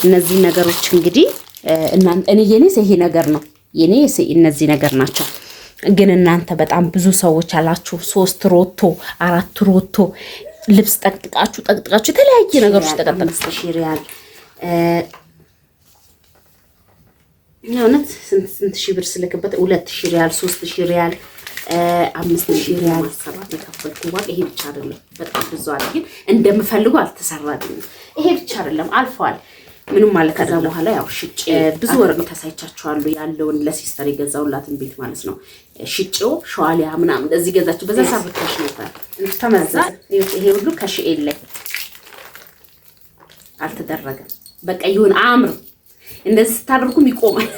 እነዚህ ነገሮች እንግዲህ እኔ የኔስ ይሄ ነገር ነው የኔ እነዚህ ነገር ናቸው። ግን እናንተ በጣም ብዙ ሰዎች አላችሁ 3 ሮቶ 4 ሮቶ ልብስ ጠቅጥቃችሁ የተለያየ ነገሮች ተቀጥቅጣችሁ ሪያል የእውነት ስንት ሺህ ብር ስልክበት 2000 ሪያል 3000 ሪያል 5000 ሪያል ሰባት የከፈልኩ ዋጋ ይሄ ብቻ አይደለም። በጣም ብዙ አለ። ግን እንደምፈልገው አልተሰራልኝም። ይሄ ብቻ አይደለም አልፏል። ምንም ማለት ከዛ በኋላ ያው ሽጬ ብዙ ወረቀት ታሳይቻችኋለሁ ያለውን ለሲስተር የገዛውላትን ቤት ማለት ነው። ሽጬው ሸዋሊያ ምናምን እዚህ ገዛችሁ በዛ ሳብታሽ ነበር ተመዛ። ይሄ ሁሉ ከሽኤል ላይ አልተደረገም። በቃ ይሁን አምር እንደዚህ ስታደርጉም ይቆማል።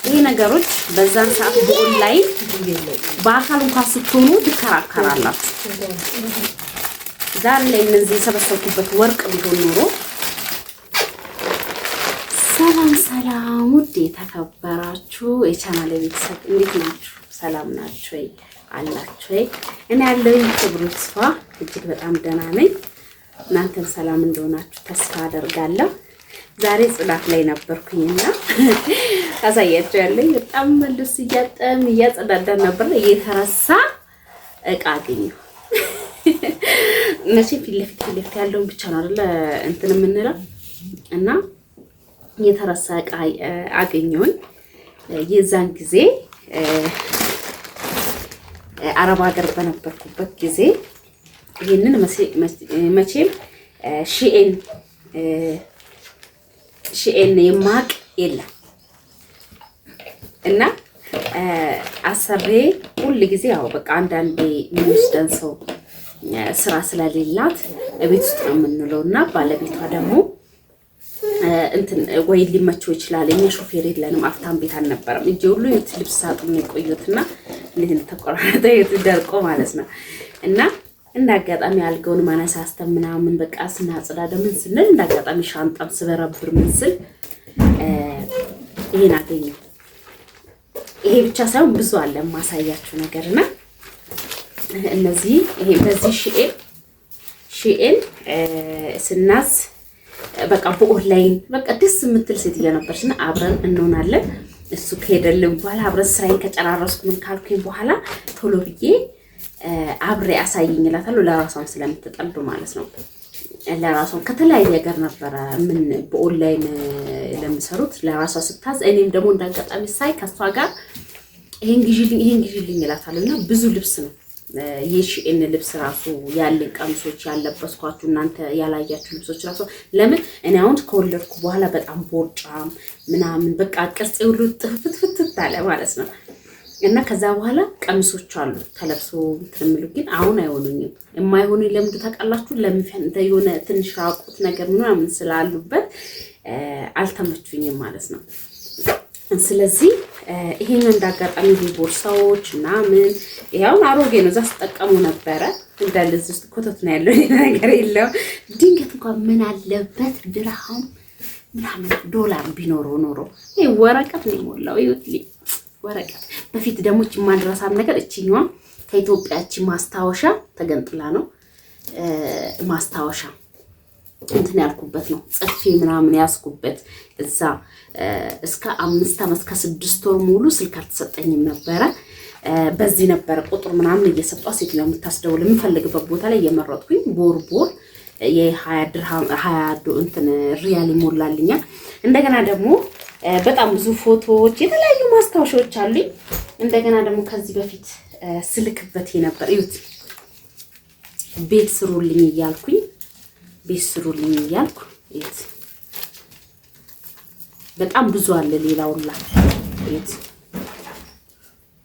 ይሄ ነገሮች በዛን ሰዓት በኦንላይን በአካል እንኳን ስትሆኑ ትከራከራላችሁ። ዛሬ ላይ እነዚህ የሰበሰብኩበት ወርቅ ቢሆን ኖሮ ሰላም ውድ የተከበራችሁ የቻናሌ ቤተሰብ እንዴት ናችሁ? ሰላም ናችሁ ወይ? አላችሁ ወይ? እኔ ያለሁኝ ክብሩ ተስፋ እጅግ በጣም ደህና ነኝ። እናንተም ሰላም እንደሆናችሁ ተስፋ አደርጋለሁ። ዛሬ ጽዳት ላይ ነበርኩኝና አሳያችሁ ያለኝ በጣም ልብስ እያጸዳዳን ነበር። የተረሳ እቃ አገኘሁ። መቼ ፊት ለፊት ያለውን ብቻ ነው አይደል እንትን የምንለው እና የተረሳ እቃ አገኘሁኝ። የዛን ጊዜ አረብ ሀገር በነበርኩበት ጊዜ ይሄንን መቼም ሺኤን የማቅ የለም እና አሰሬ ሁሉ ጊዜ ያው በቃ አንዳንዴ የሚወስደን ሰው ስራ ስለሌላት ቤት ውስጥ ነው የምንለውና ባለቤቷ ደግሞ እንትን ወይ ሊመቸው ይችላል። እኛ ሾፌር የለንም፣ አፍታም ቤት አልነበረም። እጄ ሁሉ ልብስ ሳጥን ነው የቆዩትና እንዴት ተቆራረጠ ደርቆ ማለት ነው እና እንዳጋጣሚ አልገውን ማነሳስተን ምናምን በቃ ስናጽዳዳ ምን ስንል እንዳጋጣሚ ሻንጣም ስበረብር ምን ስል ይሄን አገኘሁ። ይሄ ብቻ ሳይሆን ብዙ አለ ማሳያችሁ ነገርና እነዚህ ይሄ በዚህ ሺኤን ስናዝ በቃ በኦንላይን በቃ ደስ የምትል ሴትዮ ነበርና አብረን እንሆናለን። እሱ ከሄደልን በኋላ አብረን ስራዬን ከጨራረስኩ ምን ካልኩኝ በኋላ ቶሎ ብዬ አብሬ አሳይኝ እላታለሁ። ለራሷም ስለምትጠልብ ማለት ነው። ለራሷም ከተለያየ ሀገር ነበረ ምን በኦንላይን ለምሰሩት ለራሷ ስታዝ እኔም ደግሞ እንዳጋጣሚ ሳይ ከሷ ጋር ይሄን ግዢልኝ እላታለሁና ብዙ ልብስ ነው የሺኤን ልብስ ራሱ ያለኝ ቀሚሶች ያለበስኳችሁ እናንተ ያላያችሁ ልብሶች ራሱ ለምን እኔ አሁን ከወለድኩ በኋላ በጣም ቦርጫም ምናምን በቃ ቅርጽ ሁሉ ጥፍትፍት አለ ማለት ነው። እና ከዛ በኋላ ቀሚሶች አሉ ተለብሶ እንትምሉ ግን አሁን አይሆኑኝም። የማይሆኑኝ ለምን ታውቃላችሁ? ለምን የሆነ ትንሽ ራቁት ነገር ምናምን ስላሉበት አልተመቹኝም ማለት ነው። ስለዚህ ይሄን እንዳጋጣሚ ቦርሳዎች እና ምን ያው አሮጌ ነው እዛ ተጠቀሙ ነበረ እንደዚህ ውስጥ ኮተት ነው ያለው ነገር የለው። ድንገት እንኳን ምን አለበት ድርሃም ምናምን ዶላር ቢኖረው ኖሮ ይሄ ወረቀት ነው የሞላው ይውትሊ ወረቀት። በፊት ደግሞ እቺ ማድረሳት ነገር እቺኛዋ ከኢትዮጵያ እቺ ማስታወሻ ተገንጥላ ነው ማስታወሻ እንትን ያልኩበት ነው ጽፌ ምናምን ያስኩበት እዛ እስከ 5 ዓመት ከ6 ወር ሙሉ ስልክ አልተሰጠኝም ነበረ። በዚህ ነበረ ቁጥር ምናምን እየሰጧ ሴትዮ የምታስደውል የምፈልግበት ቦታ ላይ እየመረጥኩኝ ቦር የ20 ድርሃም 20 እንትን ሪያል ይሞላልኛል። እንደገና ደግሞ በጣም ብዙ ፎቶዎች የተለያዩ ማስታወሻዎች አሉኝ። እንደገና ደግሞ ከዚህ በፊት ስልክበት ነበር ይሁት ቤት ስሩልኝ እያልኩኝ እት በጣም ብዙ አለ። ሌላውላ እት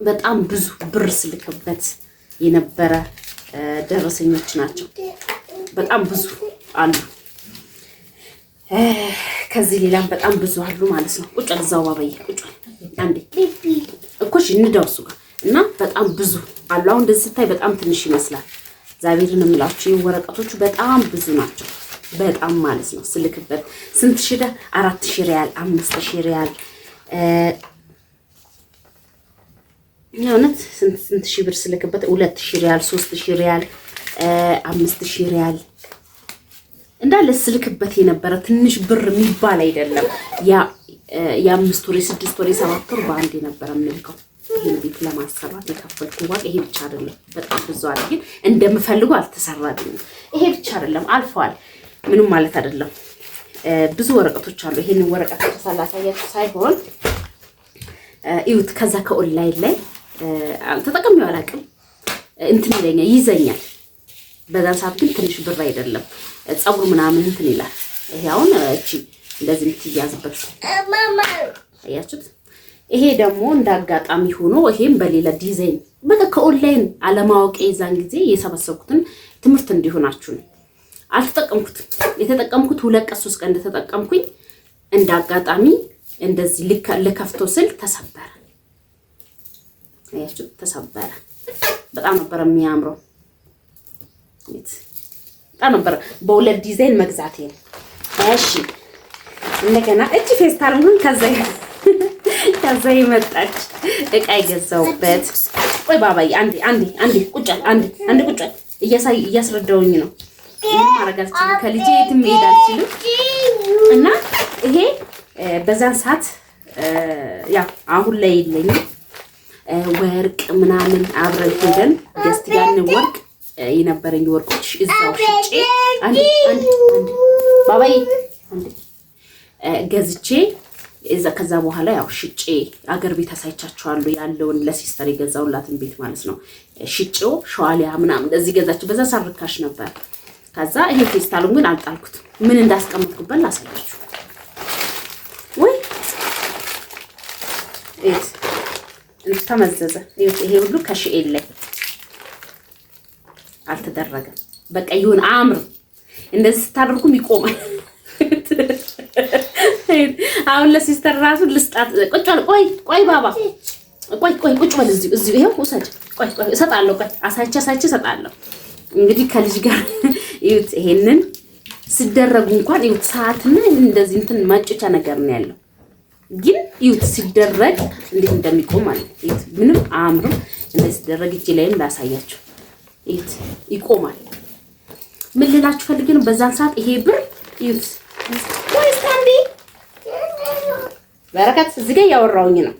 በጣም ብዙ ብር ስልክበት የነበረ ደረሰኞች ናቸው። በጣም ብዙ አሉ። ከዚህ ሌላም በጣም ብዙ አሉ ማለት ነው። ቁጭ እዛው ባባዬ ቁጭ አንዴ እኮሽ እንደውሱ ጋር እና በጣም ብዙ አሉ። አሁን እንደዚህ ስታይ በጣም ትንሽ ይመስላል። ዛቤርን እምላችሁ ወረቀቶቹ በጣም ብዙ ናቸው። በጣም ማለት ነው። ስልክበት ስንት ሺህ 4000 ሪያል 5000 ሪያል የእውነት ስንት ሺህ ብር ስልክበት 2000 ሪያል 3000 ሪያል 5000 ሪያል እንዳለ ስልክበት የነበረ ትንሽ ብር የሚባል አይደለም። የ5 ወር 6 ወር 7 ወር በአንድ የነበረ ምልከው ይሄን ቤት ለማሰራት የከፈልኩ ዋጋ ይሄ ብቻ አይደለም። በጣም ብዙ አለ፣ ግን እንደምፈልገው አልተሰራልኝም። ይሄ ብቻ አይደለም፣ አልፏል። ምንም ማለት አይደለም። ብዙ ወረቀቶች አሉ። ይሄንን ወረቀት ተሳላሳያችሁ ሳይሆን እዩት። ከዛ ከኦንላይን ላይ ተጠቅሜው አላውቅም። እንትን ይለኛል፣ ይዘኛል። በዛን ሰዓት ግን ትንሽ ብር አይደለም፣ ፀጉር ምናምን እንትን ይላል። ይሄ አሁን እቺ እንደዚህ የምትያዝበት አያችሁት። ይሄ ደግሞ እንዳጋጣሚ ሆኖ ይሄም በሌላ ዲዛይን በቃ ከኦንላይን አለማወቅ የዛን ጊዜ የሰበሰብኩትን ትምህርት እንዲሆናችሁ ነው። አልተጠቀምኩትም። የተጠቀምኩት 2 ቀን 3 ቀን እንደተጠቀምኩኝ እንዳጋጣሚ እንደዚህ ልከፍቶ ስል ተሰበረ። አያችሁት፣ ተሰበረ። በጣም ነበር የሚያምረው። በጣም ነበር በሁለት ዲዛይን መግዛቴ ነው። እሺ እንደገና እቺ ፌስታል ምን ከዛ ይመጣች እቃ የገዛውበት። ቆይ ባባዬ አንዴ ቁጭ ቁጭ እያስረዳውኝ ነው። ምን ማድረግ አልችልም፣ ከልጄ የትም መሄድ አልችልም። እና ይሄ በዛን ሰዓት ያው አሁን ላይ የለኝም። ወርቅ ምናምን አብረን ሄደን ገዝት ያን ወርቅ የነበረኝ ወርቆች እዛው ሽጬ አንዴ ባባዬ ገዝቼ ከዛ በኋላ ያው ሽጬ አገር ቤት አሳይቻቸዋለሁ ያለውን ለሲስተር የገዛውላትን ቤት ማለት ነው። ሽጬው ሸዋሊያ ምናምን እንደዚህ ገዛች። በዛ ሳርካሽ ነበር። ከዛ ይሄ ፌስታሉን ግን አልጣልኩት። ምን እንዳስቀምጥኩበት ላሳያችሁ። ወይ ተመዘዘ። ይሄ ሁሉ ከሽኤል ላይ አልተደረገም። በቃ ይሁን አምር እንደዚህ ስታደርጉም ይቆማል። አሁን ለሲስተር ራሱ ልስጣት። ቆይ ባባ ቆይ ቁጭ በል እዚሁ ይሄው ውሰድ። ቆይ እሰጣለሁ። ቆይ አሳይቼ እሰጣለሁ። እንግዲህ ከልጅ ጋር ይሁት ይሄንን ሲደረጉ እንኳን ይሁት ሰዓትና እንደዚህ እንትን ማጭቻ ነገር ነው ያለው። ግን ይሁት ሲደረግ እንዴት እንደሚቆም ማለት ይሁት ምንም አያምርም። እንደዚህ ሲደረግ እጄ ላይም ላሳያችሁ። ይሁት ይቆማል። ምን ልላችሁ ፈልጌ ነው፣ በዛን ሰዓት ይሄ ብር ይሁት ወይስ ታንዲ በረከት እዚህ ጋር ያወራውኝ ነው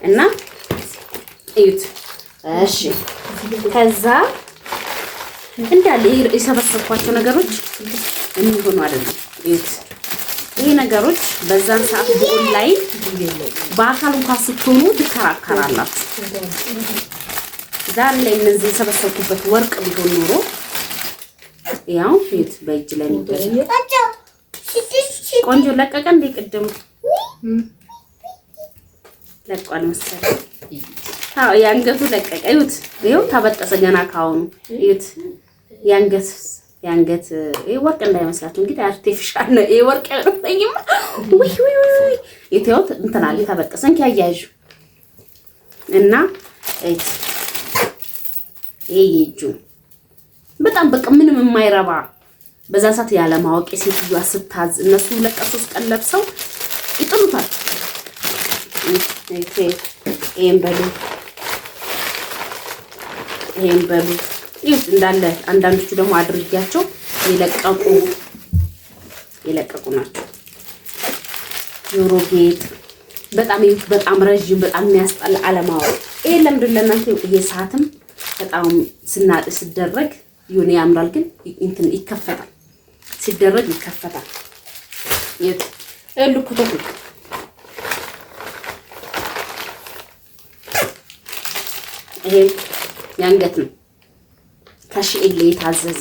እና ይሁት። እሺ ከዛ እንዳለ የሰበሰብኳቸው ነገሮች የሚሆኑ አይደለም። ይሁት ይሄ ነገሮች በዛን ሰዓት በኦንላይን በአካል እንኳን ስትሆኑ ትከራከራላችሁ። ዛሬ ላይ እነዚህ የሰበሰብኩበት ወርቅ ቢሆን ኖሮ ያው ይሁት በእጅ ላይ ነው። ቆንጆ ለቀቀ እንደ ቅድም ለቋል መሰለኝ። አዎ ያንገቱ ለቀቀ። ይሁት ይኸው ተበጠሰ ገና ካሁኑ። ይሁት ያንገት ይሄ ወርቅ እንዳይመስላችሁ እንግዲህ አርቲፊሻል ነው። ይሄ ወርቅ አይመስለኝም። ወይ ይሄው እንትን አለ ተበጠሰ። እንኪ አያይዙ እና ይሄ ይጁ በጣም በቃ ምንም የማይረባ በዛ ሰዓት ያለ ማወቅ ሴትዮዋ ስታዝ እነሱ 2 ቀን 3 ቀን ለብሰው ይጥሉታል። ይሄን በሉ ይሁት እንዳለ። አንዳንዶቹ ደግሞ አድርጊያቸው የለቀቁ ናቸው። ጆሮ ጌጥ በጣም ይሁት በጣም ረጅም በጣም የሚያስጠላ አለማወቅ። ይሄ ለምንድን ለእናንተ ይሄ ሰዓትም በጣም ሲደረግ ይሁን ያምራል፣ ግን እንትን ይከፈታል። ሲደረግ ይከፈታል። ይሄ ኩተት ይሄ ያንገት ነው ከሽኤል የታዘዘ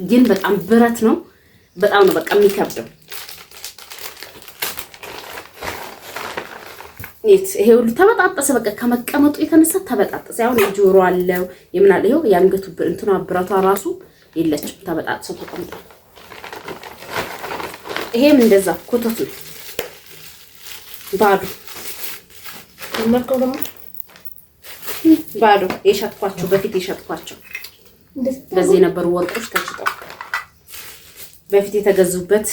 ግን በጣም ብረት ነው። በጣም ነው በቃ የሚከብደው። ይሄ ሁሉ ተበጣጠሰ። በቃ ከመቀመጡ የተነሳ ተበጣጠሰ። አሁን የጆሮ አለው የምናል ይሄው ያንገቱ እንትኗ ብረቷ ራሱ የለችም፣ ተበጣጥሶ ተቀምጧል። ይሄም እንደዛ ኮተቱ ባዶ ባዶ የሸጥኳቸው በፊት የሸጥኳቸው በዚህ የነበሩ ወርቆች ተሽጠው በፊት የተገዙበት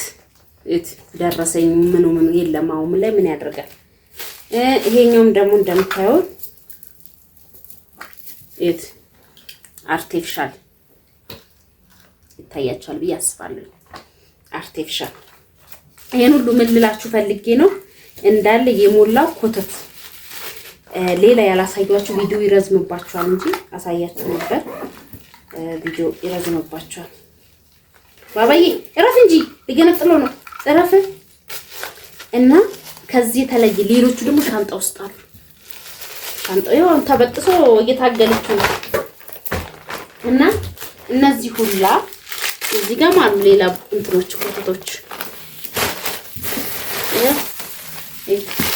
ደረሰኝ ምኑ የለም። አሁን ምን ላይ ምን ያደርጋል። ይሄኛውም ደግሞ እንደምታዩት አርቲፊሻል ይታያችኋል ብዬ አስባለሁ። አርቲፊሻል ይሄን ሁሉ ምን ልላችሁ ፈልጌ ነው እንዳለ የሞላው ኮተት። ሌላ ያላሳያችሁ ቪዲዮ ይረዝምባችኋል እንጂ አሳያችሁ ነበር። ቪዲዮ ይረዝምባችኋል። ባባዬ እረፍ እንጂ ሊገነጥለው ነው። እረፍ። እና ከዚህ የተለየ ሌሎቹ ደግሞ ሻንጣ ውስጥ አሉ። ሻንጣው ይኸው ተበጥሶ እየታገለች ነው። እና እነዚህ ሁላ እዚህ ጋር ማለት ሌላ እንትኖች ኮተቶች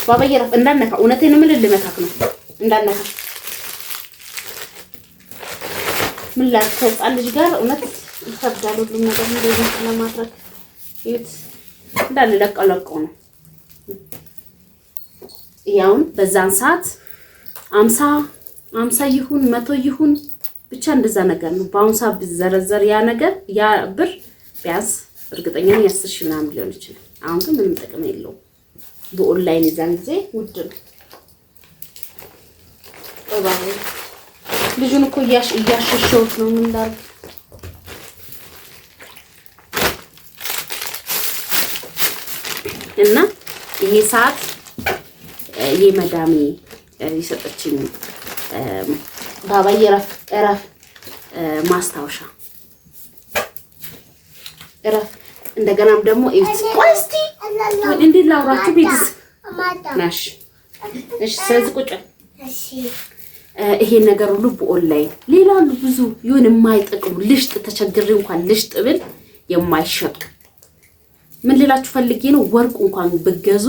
ባባዬ እረፍ እንዳነካ። እውነቴን ምን ልመታክ ነው? እንዳነካ ምን ላድርግ? ከህፃን ልጅ ጋር እውነት ይከብዳል ሁሉም ነገር እንደዚህ ለማድረግ። ይኸውት እንዳለ ለቀለቀው ነው። ያውን በዛን ሰዓት 50 ይሁን 100 ይሁን ብቻ እንደዛ ነገር ነው። በአሁን ሰዓት ቢዘረዘር ያ ነገር ያ ብር ቢያንስ እርግጠኛ ነኝ 10 ሺህ ምናምን ሊሆን ይችላል። አሁን ግን ምንም ጥቅም የለውም። በኦንላይን ይዛን ጊዜ ውድ ነው። ባባዬ ልጁን እኮ እያሸሸሁት ነው። ምን ላድርግ? እና ይሄ ሰዓት የመዳሜ የሰጠችኝ ባባዬ እረፍ ማስታወሻ እረፍ። እንደገናም ደግሞ እስቲ እንዴ ላውራችሁ ቤትስ ናሽ? እሺ ስለዚህ ቁጭ ይሄ ነገር ሁሉ በኦንላይን ሌላ ሁሉ ብዙ ይሁን የማይጠቅሙ ልሽጥ ተቸግሬ እንኳን ልሽጥ ብል የማይሸጡ ምን ልላችሁ ፈልጌ ነው። ወርቅ እንኳን ብገዙ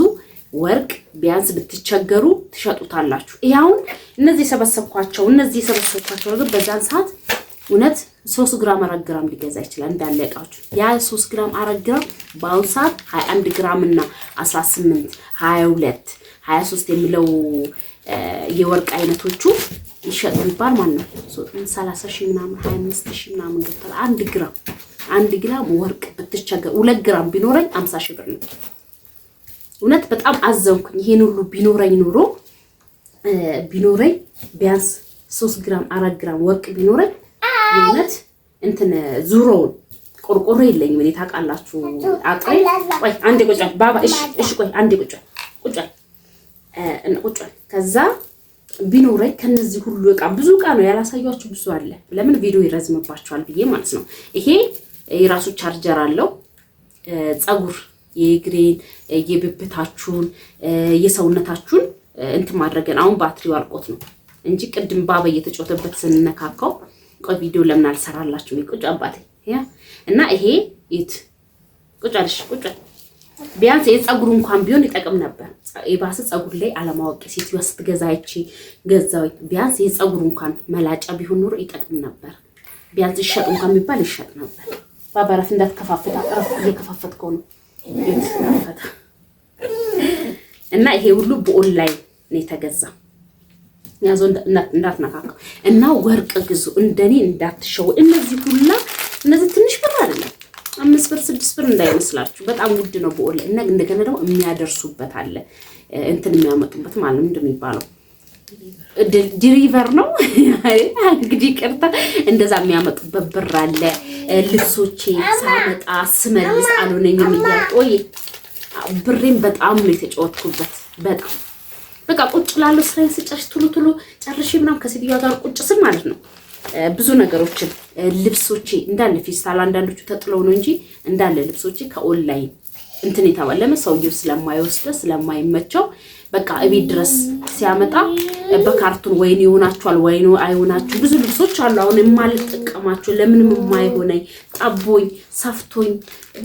ወርቅ ቢያንስ ብትቸገሩ ትሸጡታላችሁ። ይሄውን እነዚህ የሰበሰብኳቸው ግን በዛን ሰዓት እውነት 3 ግራም 4 ግራም ሊገዛ ይችላል እንዳለ እቃችሁ። ያ 3 ግራም 4 ግራም በአሁን ሰዓት 21 ግራም እና 18 22 23 የሚለው የወርቅ አይነቶቹ ይሸጥ እንባል ማለት ነው። 30 ሺህ ምናምን 25 ሺህ ምናምን ገብቷል። 1 ግራም ወርቅ ብትቸገር 2 ግራም ቢኖረኝ 50 ሺህ ብር ነው። እውነት በጣም አዘንኩኝ። ይሄን ሁሉ ቢኖረኝ ኑሮ ቢያንስ 3 ግራም 4 ግራም ወርቅ ቢኖረኝ የእውነት እንትን ዙሮውን ቆርቆሮ የለኝም እኔ ታውቃላችሁ። አጥሬ ቆይ አንዴ ቁጭ ባባ እሺ ቆይ አንዴ ቁጭ ከዛ ቢኖረኝ ከነዚህ ሁሉ እቃ ብዙ እቃ ነው ያላሳያችሁ፣ ብዙ አለ። ለምን ቪዲዮ ይረዝምባችኋል ብዬ ማለት ነው። ይሄ የራሱ ቻርጀር አለው። ፀጉር የግሬን የብብታችሁን የሰውነታችሁን እንትን ማድረግን አሁን ባትሪው አልቆት ነው እንጂ ቅድም ባባ እየተጫወተበት ስንነካካው ቆይ ቪዲዮ ለምን አልሰራላችሁ? ቁጭ አባቴ ያ እና ይሄ ይት ቁጭ አልሽ ቁጭ ቢያንስ የፀጉሩ እንኳን ቢሆን ይጠቅም ነበር። የባሰ ፀጉር ላይ አለማወቅ ሴትዋ ስትገዛ አይቼ ገዛው። ቢያንስ የፀጉሩ እንኳን መላጫ ቢሆን ኖሮ ይጠቅም ነበር። ቢያንስ ይሸጥ እንኳን የሚባል ይሸጥ ነበር። ባባራፍ እንዳትከፋፈታ አረፍ እየከፋፈትከው ነው ይፈታ እና ይሄ ሁሉ በኦንላይን ነው የተገዛ። ያዞ እንዳትነካከው እና ወርቅ ግዙ፣ እንደኔ እንዳትሸው። እነዚህ ሁላ እነዚህ ትንሽ ብር አይደለም፣ 5 ብር 6 ብር እንዳይመስላችሁ፣ በጣም ውድ ነው በኦንላይን። እና እንደገና ደግሞ የሚያደርሱበት አለ እንትን የሚያመጡበት ማለት ነው። ምንድን ነው የሚባለው? ዲሪቨር ነው እንግዲህ ቅርታ እንደዛ የሚያመጡበት ብር አለ። ልብሶቼ ሳመጣ ስመልስ አልሆነኝም እያልኩ ወይ ብሬን በጣም ነው የተጫወትኩበት። በጣም በቃ ቁጭ ላለው ስራዬን ስጨርስ ቶሎ ጨርሼ ምናምን ከሴትዮዋ ጋር ቁጭ ስል ማለት ነው ብዙ ነገሮችን ልብሶቼ እንዳለ ፌስታል አንዳንዶቹ ተጥለው ነው እንጂ እንዳለ ልብሶቼ ከኦንላይን እንትን የተባለመ ሰውየው ስለማይመቸው በቃ እቤት ድረስ ሲያመጣ በካርቶን ወይኔ ይሆናችኋል ወይኔ አይሆናችሁ ብዙ ልብሶች አሉ። አሁን የማልጠቀማቸው ለምንም የማይሆነኝ ጠቦኝ ሰፍቶኝ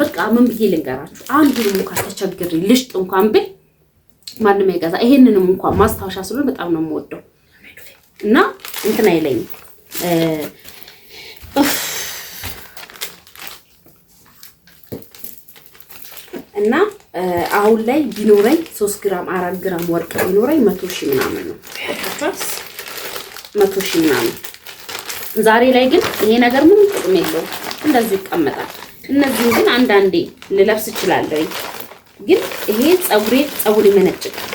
በቃ ምን ብዬ ልንገራችሁ። አንዱንም እንኳን ተቸግሬ ልሽጥ እንኳን ብል ማንም አይገዛ። ይሄንንም እንኳን ማስታወሻ ስለሆነ በጣም ነው የምወደው እና እንትን አይለኝም። እና አሁን ላይ ቢኖረኝ 3 ግራም 4 ግራም ወርቅ ቢኖረኝ 100 ሺህ ምናምን ነው። 100 ሺህ ምናምን። ዛሬ ላይ ግን ይሄ ነገር ምንም ጥቅም የለውም፣ እንደዚህ ይቀመጣል። እነዚህ ግን አንዳንዴ ልለብስ እችላለሁ። ግን ይሄ ፀጉሬ ይመነጭቃል።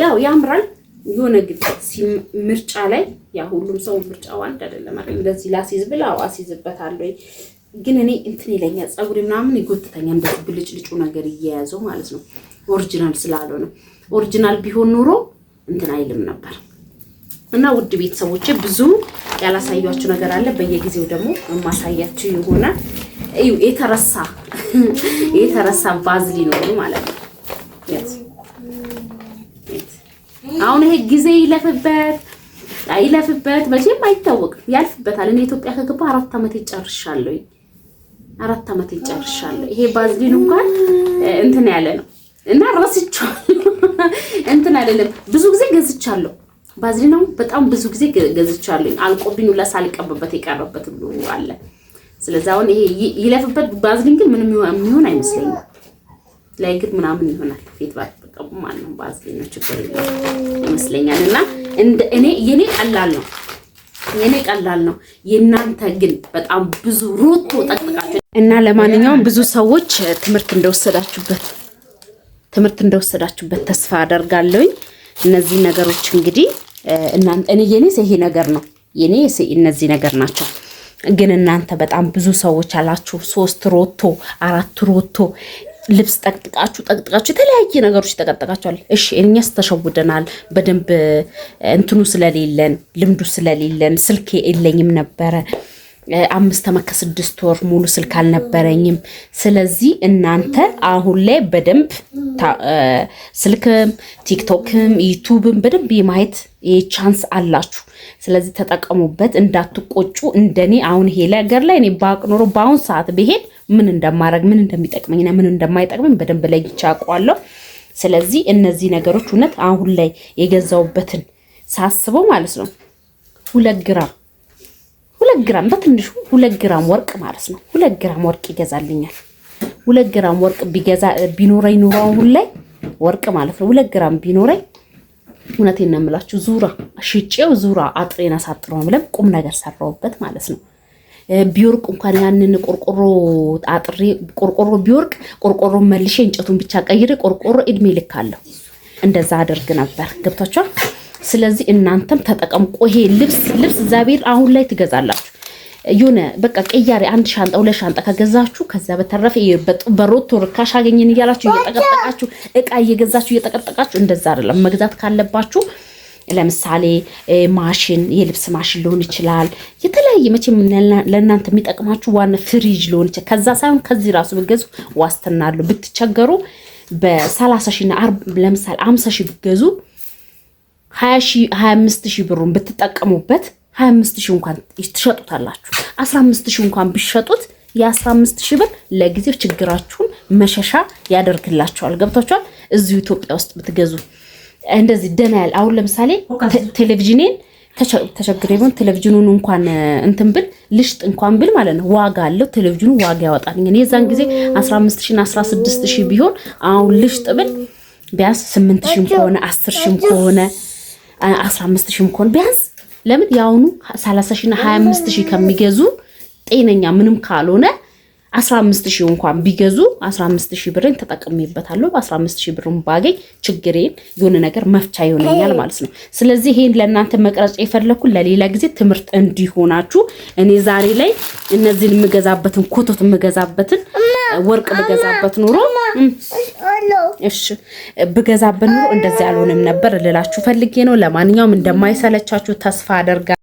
ያው ያምራል የሆነ ግን ምርጫ ላይ ያ ሁሉም ሰው ምርጫው አንድ አይደለም አይደል? እንደዚህ ላሲዝ ብላው አሲዝበታለሁ ግን እኔ እንትን ይለኛል ፀጉሬ ምናምን ይጎትተኛል እንደዚህ ብልጭልጩ ነገር እየያዘው ማለት ነው። ኦሪጂናል ስላልሆነ ኦሪጂናል ቢሆን ኑሮ እንትን አይልም ነበር። እና ውድ ቤተሰቦቼ ብዙ ያላሳያችሁ ነገር አለ። በየጊዜው ደግሞ ማሳያችሁ ይሆናል። እዩ የተረሳ ቫዝሊን ነው ማለት ነው። አሁን ይሄ ጊዜ ይለፍበት መቼም አይታወቅም፣ ያልፍበታል። እኔ ኢትዮጵያ ከገባ 4 ዓመት ይጨርሻለሁ። ይሄ ቫዝሊን እንኳን እንትን ያለ ነው እና ረስቻለሁ። እንትን አይደለም ብዙ ጊዜ ገዝቻለሁ። ቫዝሊን ነው በጣም ብዙ ጊዜ ገዝቻለሁ። አልቆብኝ ሁላ ሳልቀበበት የቀረበት ሁሉ አለ። ስለዚህ አሁን ይሄ ይለፍበት ቫዝሊን ግን ምንም የሚሆን አይመስለኝም። ላይ ግን ምናምን ይሆናል ፊት ባትቀቡ ማለት ነው። ቫዝሊን ነው ችግር የለም ይመስለኛል። እና የኔ ቀላል ነው። የናንተ ግን በጣም ብዙ ሩቶ ጠቅጥቃችሁ እና ለማንኛውም ብዙ ሰዎች ትምህርት እንደወሰዳችሁበት ተስፋ አደርጋለሁኝ። እነዚህ ነገሮች እንግዲህ እናንተ የኔስ ይሄ ነገር ነው እነዚህ ነገር ናቸው። ግን እናንተ በጣም ብዙ ሰዎች አላችሁ 3 ሮቶ 4 ሮቶ ልብስ ጠቅጥቃችሁ የተለያየ ነገሮች ተጠቅጥቃችኋል። እሺ እኛስ ተሸውደናል። በደንብ እንትኑ ስለሌለን ልምዱ ስለሌለን ስልክ የለኝም ነበረ 5 ዓመት ከ6 ወር ሙሉ ስልክ አልነበረኝም። ስለዚህ እናንተ አሁን ላይ በደንብ ስልክም ቲክቶክም ዩቲዩብም በደንብ የማየት ቻንስ አላችሁ። ስለዚህ ተጠቀሙበት፣ እንዳትቆጩ። እንደኔ አሁን ይሄ ነገር ላይ እኔ ባቅ ኖሮ በአሁን ሰዓት ብሄድ ምን እንደማረግ ምን እንደሚጠቅመኝና ምን እንደማይጠቅመኝ በደንብ ለይቼ አውቀዋለሁ። ስለዚህ እነዚህ ነገሮች እውነት አሁን ላይ የገዛውበትን ሳስበው ማለት ነው 2 ግራም በትንሹ 2 ግራም ወርቅ ማለት ነው 2 ግራም ወርቅ ይገዛልኛል። 2 ግራም ወርቅ ቢኖረኝ ኑሮ አሁን ላይ ወርቅ ማለት ነው 2 ግራም ቢኖረኝ እውነቴን ነው የምላችሁ ሽጬው ዙራ አጥሬን አሳጥረው ብለም ቁም ነገር ሰራውበት ማለት ነው። ቢወርቅ እንኳን ያንን ቆርቆሮ ቢወርቅ ቆርቆሮ መልሼ እንጨቱን ብቻ ቀይሬ ቆርቆሮ እድሜ ልካለሁ እንደዛ አድርግ ነበር። ገብታችኋል? ስለዚህ እናንተም ተጠቀሙ። ይሄ ልብስ እግዚአብሔር አሁን ላይ ትገዛላችሁ የሆነ በቃ ቀያሪ 1 ሻንጣ 2 ሻንጣ ከገዛችሁ ከዛ በተረፈ በሮቶ ርካሽ አገኘን እያላችሁ እየጠቀጠቃችሁ እቃ እየገዛችሁ እየጠቀጠቃችሁ እንደዛ አይደለም መግዛት ካለባችሁ። ለምሳሌ ማሽን የልብስ ማሽን ሊሆን ይችላል። የተለያየ መቼም ለእናንተ የሚጠቅማችሁ ዋና ፍሪጅ ሊሆን ይችላል። ከዛ ሳይሆን ከዚህ ራሱ ብትገዙ ዋስትና አለው። ብትቸገሩ በ30 ሺና 40 ለምሳሌ 50 ሺህ ብትገዙ 25 ሺህ ብሩን ብትጠቀሙበት 25 ሺህ እንኳን ትሸጡታላችሁ። 15 ሺህ እንኳን ቢሸጡት የ15 ሺህ ብር ለጊዜው ችግራችሁን መሸሻ ያደርግላችኋል። ገብታችኋል? እዚሁ ኢትዮጵያ ውስጥ ብትገዙ እንደዚህ ደና ያለ አሁን ለምሳሌ ቴሌቪዥኔን ተቸግሬውን ቴሌቪዥኑን እንኳን እንትን ብል ልሽጥ እንኳን ብል ማለት ነው ዋጋ አለው። ቴሌቪዥኑ ዋጋ ያወጣልኝ እኔ የዛን ጊዜ 15 ሺህ እና 16 ሺህ ቢሆን አሁን ልሽጥ ብል ቢያንስ 8 ሺህ ከሆነ 10 ሺህ ከሆነ 15 ሺህ ከሆነ ቢያንስ ለምን ያውኑ 30 ሺህ እና 25 ሺህ ከሚገዙ ጤነኛ ምንም ካልሆነ 15 ሺህ እንኳን ቢገዙ 15 ሺህ ብርን ተጠቅሜበታለሁ። በ15 ሺህ ብሩን ባገኝ ችግሬን የሆነ ነገር መፍቻ ይሆነኛል ማለት ነው። ስለዚህ ይሄን ለእናንተ መቅረጽ የፈለኩ ለሌላ ጊዜ ትምህርት እንዲሆናችሁ። እኔ ዛሬ ላይ እነዚህን የምገዛበትን ኮቶት የምገዛበትን ወርቅ ብገዛበት ኑሮ እሺ ብገዛበት ኑሮ እንደዚህ አልሆነም ነበር ልላችሁ ፈልጌ ነው። ለማንኛውም እንደማይሰለቻችሁ ተስፋ አደርጋለሁ።